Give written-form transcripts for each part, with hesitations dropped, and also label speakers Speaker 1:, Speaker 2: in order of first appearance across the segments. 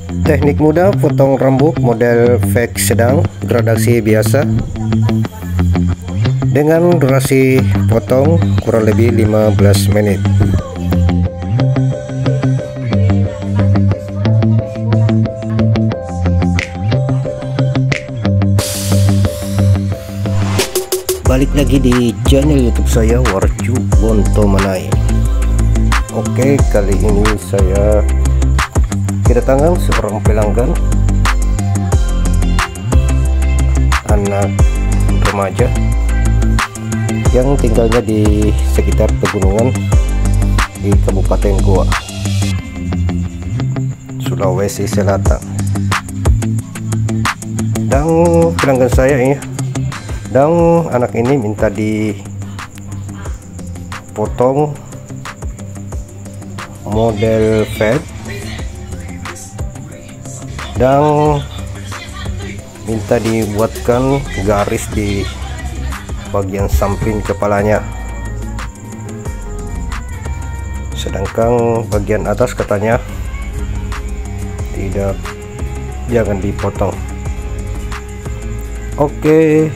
Speaker 1: Teknik mudah potong rambut model fake sedang gradasi biasa dengan durasi potong kurang lebih 15 menit. Balik lagi di channel YouTube saya, Warju Bonto Manai. Oke, kali ini saya kedatangan seorang pelanggan, anak remaja yang tinggalnya di sekitar pegunungan di Kabupaten Goa, Sulawesi Selatan. Dan pelanggan saya ini, dan anak ini minta dipotong model fade dan minta dibuatkan garis di bagian samping kepalanya, sedangkan bagian atas katanya tidak, jangan dipotong. Oke,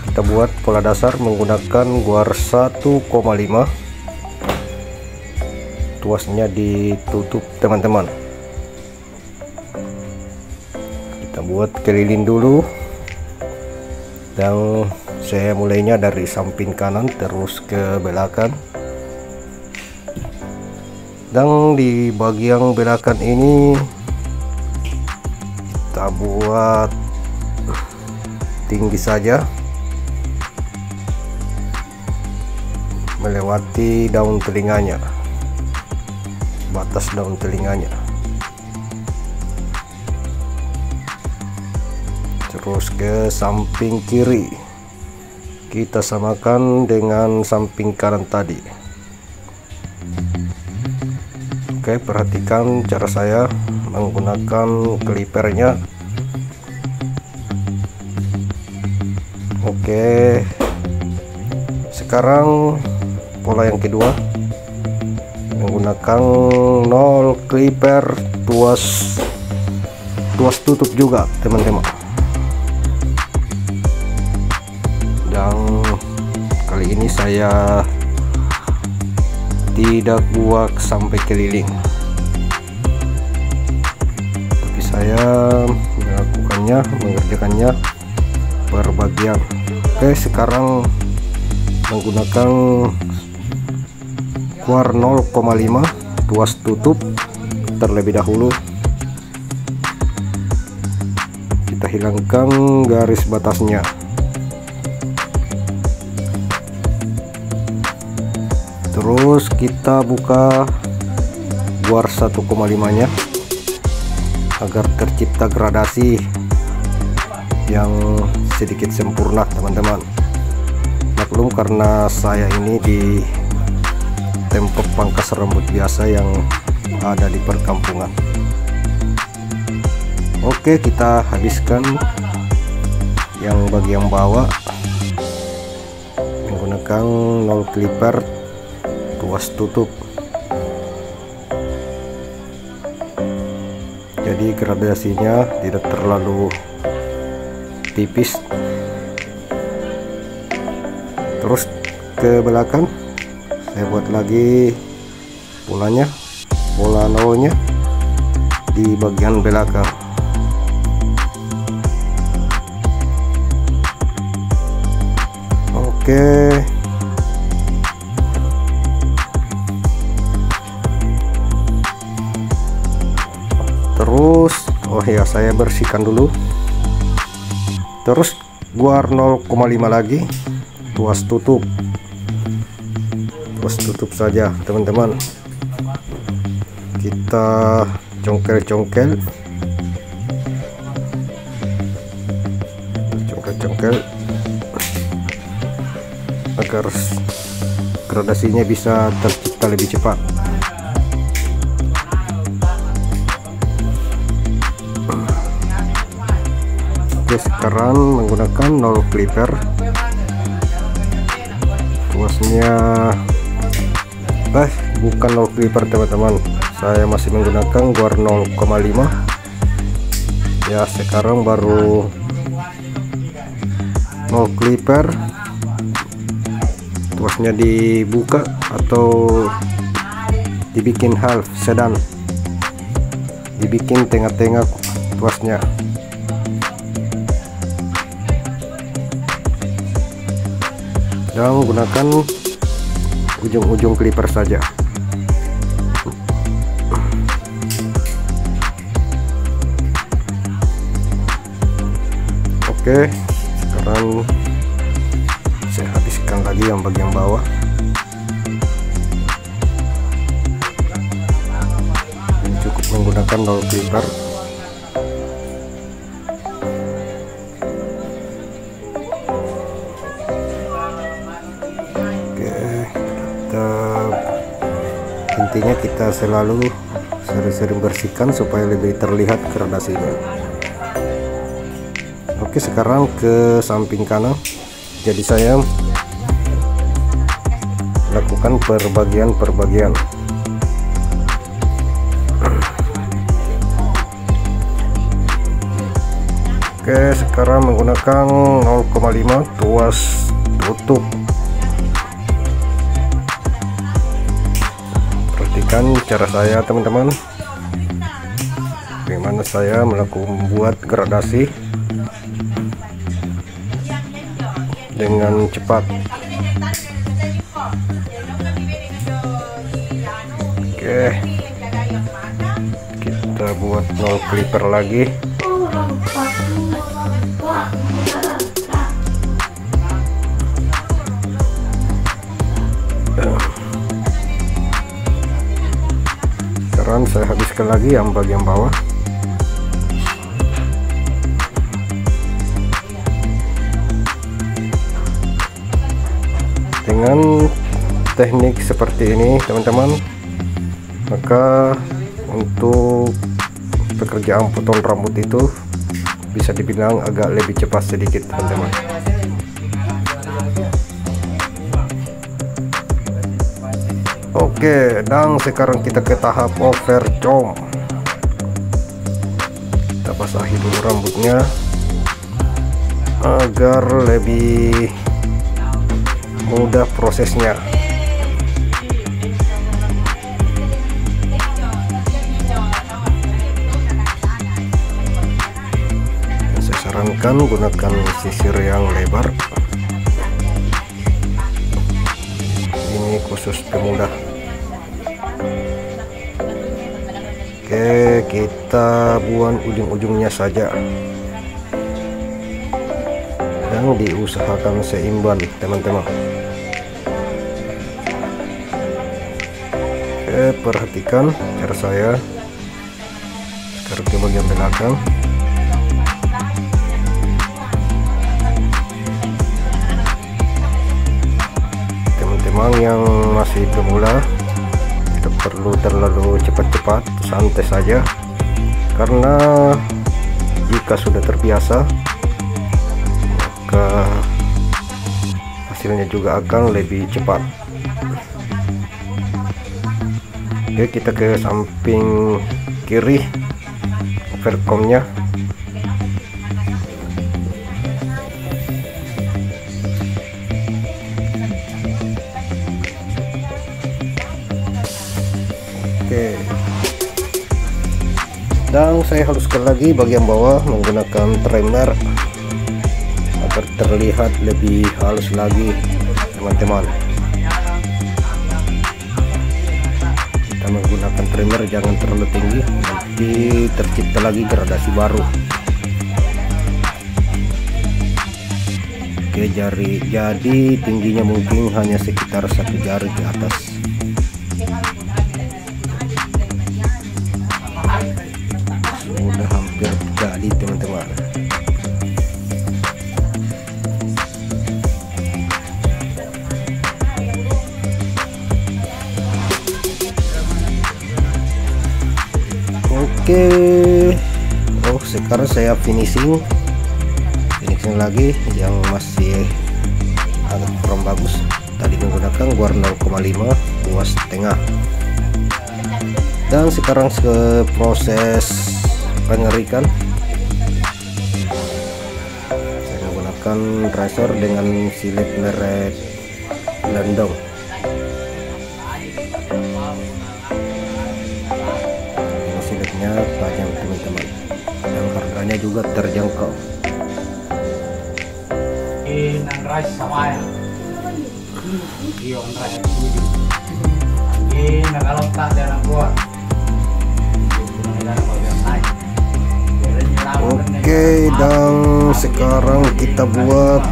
Speaker 1: kita buat pola dasar menggunakan guar 1,5, tuasnya ditutup teman-teman. Kita buat keliling dulu, dan saya mulainya dari samping kanan terus ke belakang, dan di bagian belakang ini kita buat tinggi saja melewati daun telinganya, batas daun telinganya, terus ke samping kiri kita samakan dengan samping kanan tadi. Oke, perhatikan cara saya menggunakan klipernya. Oke, sekarang pola yang kedua menggunakan 0 clipper, tuas tutup juga teman-teman. Dan kali ini saya tidak buat sampai keliling, tapi saya mengerjakannya per bagian. Oke, sekarang menggunakan guar 0,5 tuas tutup terlebih dahulu. Kita hilangkan garis batasnya. Terus kita buka guar 1,5 nya agar tercipta gradasi yang sedikit sempurna teman-teman. Maklum karena saya ini di tempat pangkas rambut biasa yang ada di perkampungan. Oke, kita habiskan yang bagian bawah menggunakan 0 clipper tuas tutup, jadi gradasinya tidak terlalu tipis. Terus ke belakang saya buat lagi polanya, pola 0 nya di bagian belakang. Oke, terus saya bersihkan dulu. Terus guar 0,5 lagi tuas tutup saja teman-teman. Kita congkel agar gradasinya bisa tercipta lebih cepat. Oke, sekarang menggunakan 0 clipper, tuasnya bukan 0 clipper teman-teman, saya masih menggunakan guar 0,5 ya. Sekarang baru 0 clipper, tuasnya dibuka atau dibikin half sedan, dibikin tengah-tengah tuasnya. Dan menggunakan ujung-ujung clipper saja. Oke, sekarang saya habiskan lagi yang bagian bawah. Ini cukup menggunakan 0 clipper. Intinya kita selalu sering-sering bersihkan supaya lebih terlihat gradasinya. Oke, sekarang ke samping kanan. Jadi saya lakukan perbagian. Oke, sekarang menggunakan 0,5 tuas tutup. Perhatikan cara saya teman-teman, bagaimana saya membuat gradasi dengan cepat. Oke, kita buat 0 clipper lagi. Sekarang saya habiskan lagi yang bagian bawah. Dengan teknik seperti ini teman-teman, maka untuk pekerjaan potong rambut itu bisa dibilang agak lebih cepat sedikit teman-teman. Oke, dan sekarang kita ke tahap overcomb. Kita basahi dulu rambutnya agar lebih mudah prosesnya. Saya sarankan gunakan sisir yang lebar. Ini khusus pemula. Oke, kita buang ujung-ujungnya saja dan diusahakan seimbang teman-teman. Oke, perhatikan cara saya. Sekarang ke bagian belakang. Teman-teman yang masih pemula tidak perlu terlalu cepat-cepat, santai saja, karena jika sudah terbiasa maka hasilnya juga akan lebih cepat. Oke, kita ke samping kiri overcombnya. Oke, dan saya haluskan lagi bagian bawah menggunakan trimmer agar terlihat lebih halus lagi teman-teman. Kita menggunakan trimmer jangan terlalu tinggi, nanti tercipta lagi gradasi baru. Oke, jadi tingginya mungkin hanya sekitar 1 jari ke atas. Sudah hampir jadi teman-teman. Oke, sekarang saya finishing lagi yang masih agak kurang bagus. Tadi menggunakan guar 0,5 2,5. Dan sekarang ke proses pengerikan. Saya menggunakan tracer dengan silet merek Lendong. Ini silitnya tajam teman-teman, dan harganya juga terjangkau. Oke, dan sekarang kita buat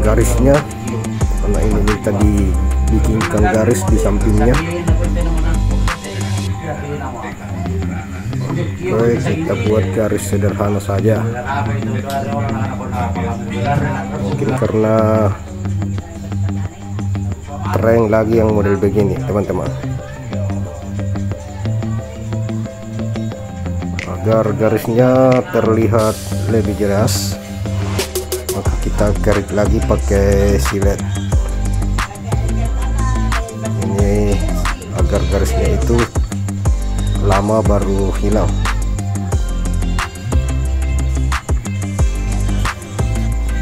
Speaker 1: garisnya, karena ini minta dibikinkan garis di sampingnya. Oke, kita buat garis sederhana saja, mungkin karena tren lagi yang model begini teman-teman. Agar garisnya terlihat lebih jelas, maka kita kerik lagi pakai silet ini agar garisnya itu lama baru hilang.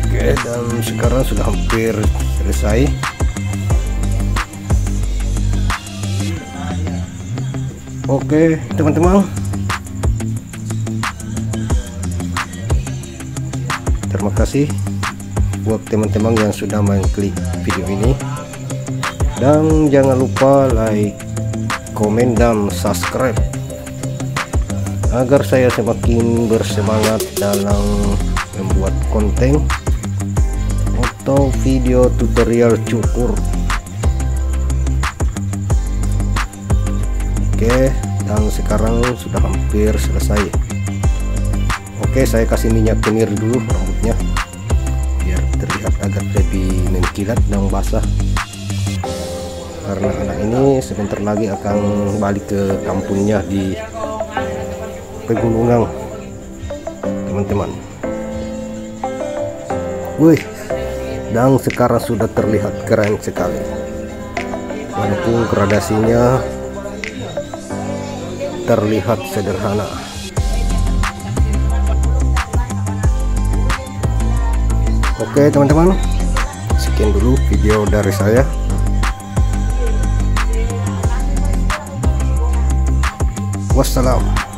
Speaker 1: Oke, dan sekarang sudah hampir selesai. Oke teman-teman, terima kasih buat teman-teman yang sudah mengklik video ini, dan jangan lupa like, komen, dan subscribe agar saya semakin bersemangat dalam membuat konten atau video tutorial cukur. Oke, dan sekarang sudah hampir selesai. Oke, saya kasih minyak kemir dulu rambutnya biar terlihat agak lebih mengkilat dan basah, karena anak ini sebentar lagi akan balik ke kampungnya di pegunungan teman-teman. Wih, dan sekarang sudah terlihat keren sekali, walaupun gradasinya terlihat sederhana. Oke teman-teman, sekian dulu video dari saya. Wassalam.